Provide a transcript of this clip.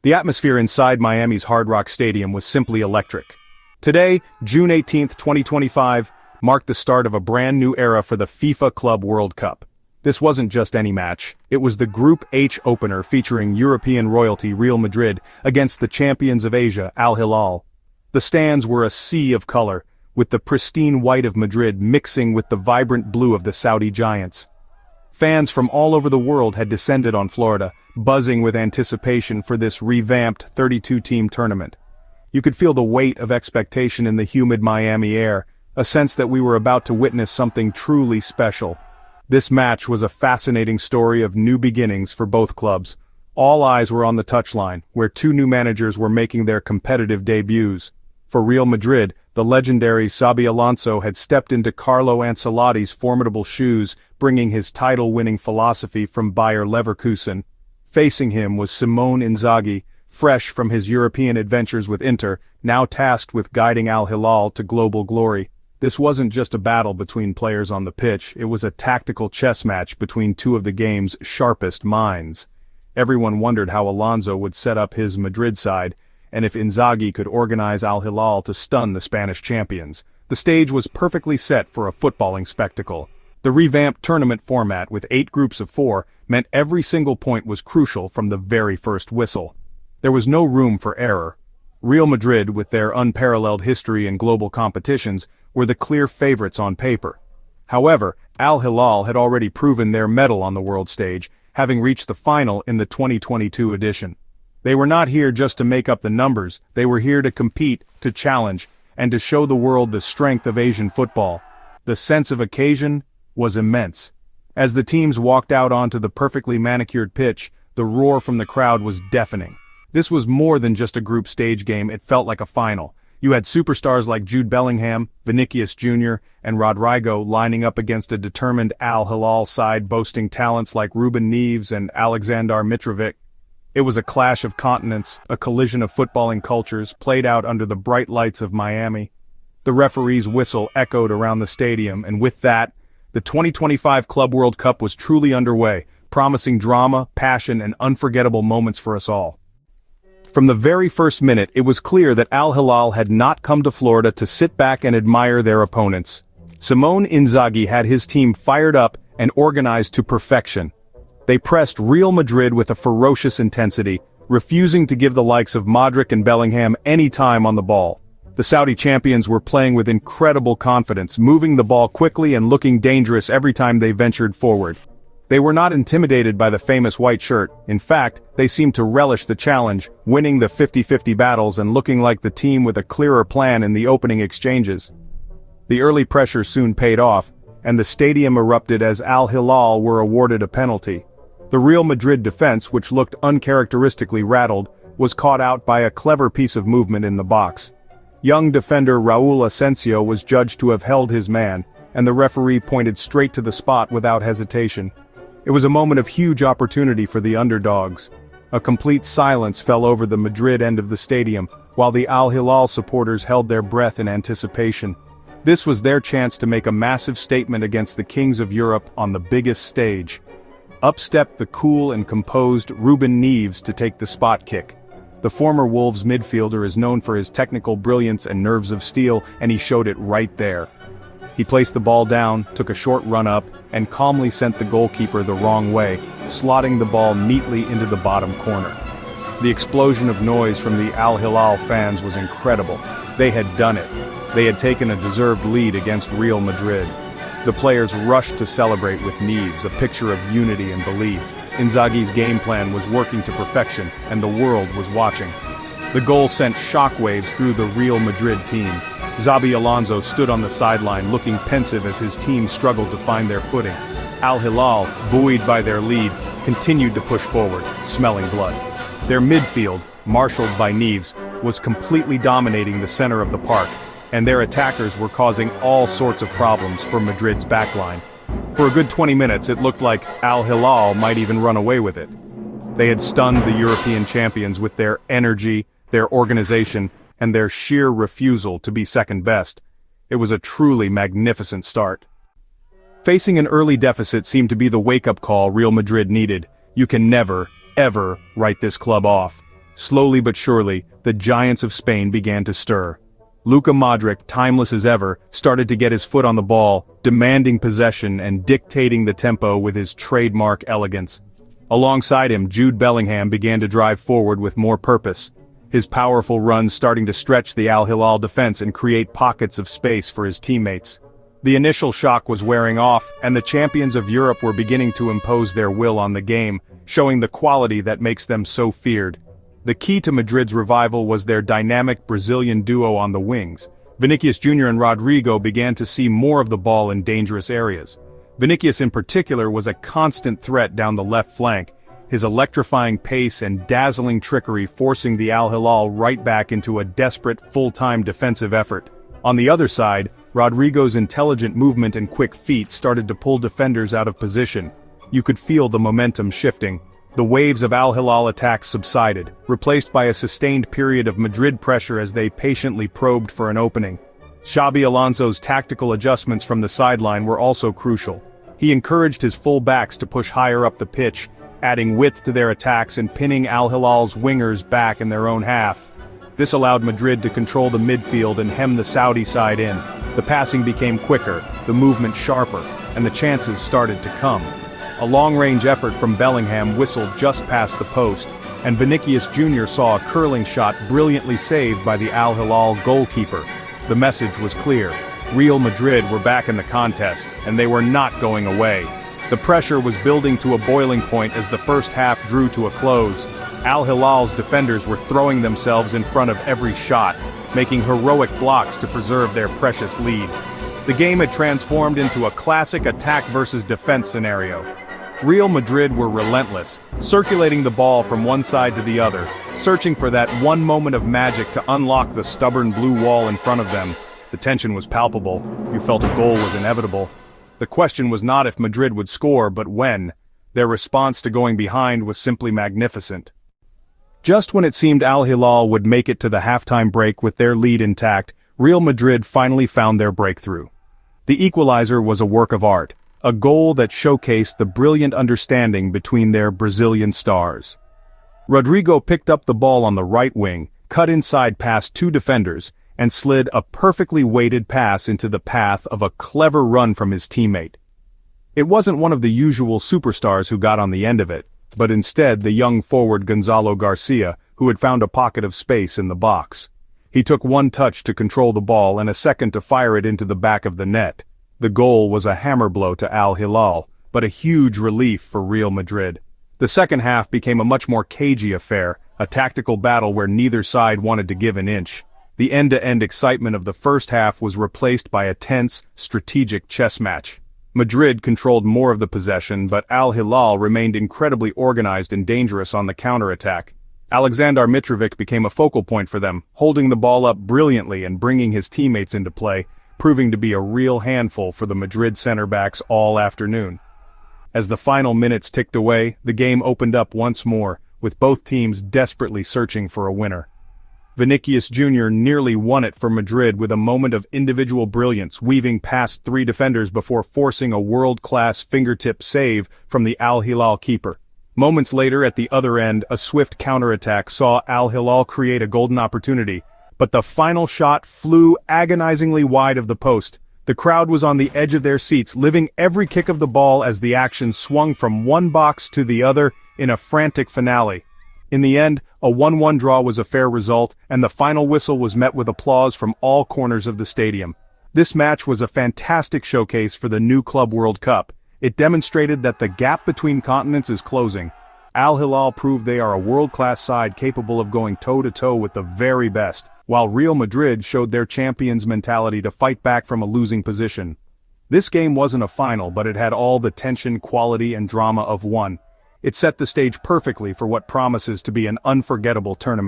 The atmosphere inside Miami's Hard Rock Stadium was simply electric. Today, June 18, 2025, marked the start of a brand new era for the FIFA Club World Cup. This wasn't just any match, it was the Group H opener featuring European royalty Real Madrid against the champions of Asia, Al Hilal. The stands were a sea of color, with the pristine white of Madrid mixing with the vibrant blue of the Saudi giants. Fans from all over the world had descended on Florida, buzzing with anticipation for this revamped 32-team tournament. You could feel the weight of expectation in the humid Miami air, a sense that we were about to witness something truly special. This match was a fascinating story of new beginnings for both clubs. All eyes were on the touchline, where two new managers were making their competitive debuts. For Real Madrid, the legendary Xabi Alonso had stepped into Carlo Ancelotti's formidable shoes, bringing his title-winning philosophy from Bayer Leverkusen. Facing him was Simone Inzaghi, fresh from his European adventures with Inter, now tasked with guiding Al Hilal to global glory. This wasn't just a battle between players on the pitch, it was a tactical chess match between two of the game's sharpest minds. Everyone wondered how Alonso would set up his Madrid side, and if Inzaghi could organize Al Hilal to stun the Spanish champions. The stage was perfectly set for a footballing spectacle. The revamped tournament format with 8 groups of 4 meant every single point was crucial from the very first whistle. There was no room for error. Real Madrid, with their unparalleled history in global competitions, were the clear favorites on paper. However, Al Hilal had already proven their mettle on the world stage, having reached the final in the 2022 edition. They were not here just to make up the numbers, they were here to compete, to challenge, and to show the world the strength of Asian football. The sense of occasion was immense. As the teams walked out onto the perfectly manicured pitch, the roar from the crowd was deafening. This was more than just a group stage game, it felt like a final. You had superstars like Jude Bellingham, Vinicius Jr., and Rodrigo lining up against a determined Al Hilal side boasting talents like Ruben Neves and Aleksandar Mitrovic. It was a clash of continents, a collision of footballing cultures, played out under the bright lights of Miami. The referee's whistle echoed around the stadium, and with that, the 2025 Club World Cup was truly underway, promising drama, passion, and unforgettable moments for us all. From the very first minute, it was clear that Al Hilal had not come to Florida to sit back and admire their opponents. Simone Inzaghi had his team fired up and organized to perfection. They pressed Real Madrid with a ferocious intensity, refusing to give the likes of Modric and Bellingham any time on the ball. The Saudi champions were playing with incredible confidence, moving the ball quickly and looking dangerous every time they ventured forward. They were not intimidated by the famous white shirt. In fact, they seemed to relish the challenge, winning the 50-50 battles and looking like the team with a clearer plan in the opening exchanges. The early pressure soon paid off, and the stadium erupted as Al Hilal were awarded a penalty. The Real Madrid defense, which looked uncharacteristically rattled, was caught out by a clever piece of movement in the box. Young defender Raúl Asensio was judged to have held his man, and the referee pointed straight to the spot without hesitation. It was a moment of huge opportunity for the underdogs. A complete silence fell over the Madrid end of the stadium, while the Al Hilal supporters held their breath in anticipation. This was their chance to make a massive statement against the kings of Europe on the biggest stage. Up stepped the cool and composed Ruben Neves to take the spot kick. The former Wolves midfielder is known for his technical brilliance and nerves of steel, and he showed it right there. He placed the ball down, took a short run up, and calmly sent the goalkeeper the wrong way, slotting the ball neatly into the bottom corner. The explosion of noise from the Al Hilal fans was incredible. They had done it. They had taken a deserved lead against Real Madrid. The players rushed to celebrate with Neves, a picture of unity and belief. Inzaghi's game plan was working to perfection, and the world was watching. The goal sent shockwaves through the Real Madrid team. Xabi Alonso stood on the sideline looking pensive as his team struggled to find their footing. Al Hilal, buoyed by their lead, continued to push forward, smelling blood. Their midfield, marshaled by Neves, was completely dominating the center of the park, and their attackers were causing all sorts of problems for Madrid's backline. For a good 20 minutes it looked like Al Hilal might even run away with it. They had stunned the European champions with their energy, their organization, and their sheer refusal to be second best. It was a truly magnificent start. Facing an early deficit seemed to be the wake-up call Real Madrid needed. You can never, ever write this club off. Slowly but surely, the giants of Spain began to stir. Luka Modric, timeless as ever, started to get his foot on the ball, demanding possession and dictating the tempo with his trademark elegance. Alongside him, Jude Bellingham began to drive forward with more purpose, his powerful runs starting to stretch the Al Hilal defense and create pockets of space for his teammates. The initial shock was wearing off, and the champions of Europe were beginning to impose their will on the game, showing the quality that makes them so feared. The key to Madrid's revival was their dynamic Brazilian duo on the wings. Vinicius Jr. and Rodrigo began to see more of the ball in dangerous areas. Vinicius in particular was a constant threat down the left flank, his electrifying pace and dazzling trickery forcing the Al Hilal right back into a desperate full-time defensive effort. On the other side, Rodrigo's intelligent movement and quick feet started to pull defenders out of position. You could feel the momentum shifting. The waves of Al Hilal attacks subsided, replaced by a sustained period of Madrid pressure as they patiently probed for an opening. Xabi Alonso's tactical adjustments from the sideline were also crucial. He encouraged his full-backs to push higher up the pitch, adding width to their attacks and pinning Al Hilal's wingers back in their own half. This allowed Madrid to control the midfield and hem the Saudi side in. The passing became quicker, the movement sharper, and the chances started to come. A long-range effort from Bellingham whistled just past the post, and Vinicius Jr. saw a curling shot brilliantly saved by the Al Hilal goalkeeper. The message was clear. Real Madrid were back in the contest, and they were not going away. The pressure was building to a boiling point as the first half drew to a close. Al Hilal's defenders were throwing themselves in front of every shot, making heroic blocks to preserve their precious lead. The game had transformed into a classic attack versus defense scenario. Real Madrid were relentless, circulating the ball from one side to the other, searching for that one moment of magic to unlock the stubborn blue wall in front of them. The tension was palpable. You felt a goal was inevitable. The question was not if Madrid would score, but when. Their response to going behind was simply magnificent. Just when it seemed Al Hilal would make it to the halftime break with their lead intact, Real Madrid finally found their breakthrough. The equalizer was a work of art, a goal that showcased the brilliant understanding between their Brazilian stars. Rodrigo picked up the ball on the right wing, cut inside past two defenders, and slid a perfectly weighted pass into the path of a clever run from his teammate. It wasn't one of the usual superstars who got on the end of it, but instead the young forward Gonzalo Garcia, who had found a pocket of space in the box. He took one touch to control the ball and a second to fire it into the back of the net. The goal was a hammer blow to Al Hilal, but a huge relief for Real Madrid. The second half became a much more cagey affair, a tactical battle where neither side wanted to give an inch. The end-to-end excitement of the first half was replaced by a tense, strategic chess match. Madrid controlled more of the possession, but Al Hilal remained incredibly organized and dangerous on the counter-attack. Aleksandar Mitrovic became a focal point for them, holding the ball up brilliantly and bringing his teammates into play, proving to be a real handful for the Madrid center-backs all afternoon. As the final minutes ticked away, the game opened up once more, with both teams desperately searching for a winner. Vinicius Jr. nearly won it for Madrid with a moment of individual brilliance, weaving past three defenders before forcing a world-class fingertip save from the Al Hilal keeper. Moments later at the other end, a swift counterattack saw Al Hilal create a golden opportunity, but the final shot flew agonizingly wide of the post. The crowd was on the edge of their seats, living every kick of the ball as the action swung from one box to the other in a frantic finale. In the end, a 1-1 draw was a fair result, and the final whistle was met with applause from all corners of the stadium. This match was a fantastic showcase for the new Club World Cup. It demonstrated that the gap between continents is closing. Al Hilal proved they are a world-class side capable of going toe-to-toe with the very best, while Real Madrid showed their champions' mentality to fight back from a losing position. This game wasn't a final, but it had all the tension, quality, and drama of one. It set the stage perfectly for what promises to be an unforgettable tournament.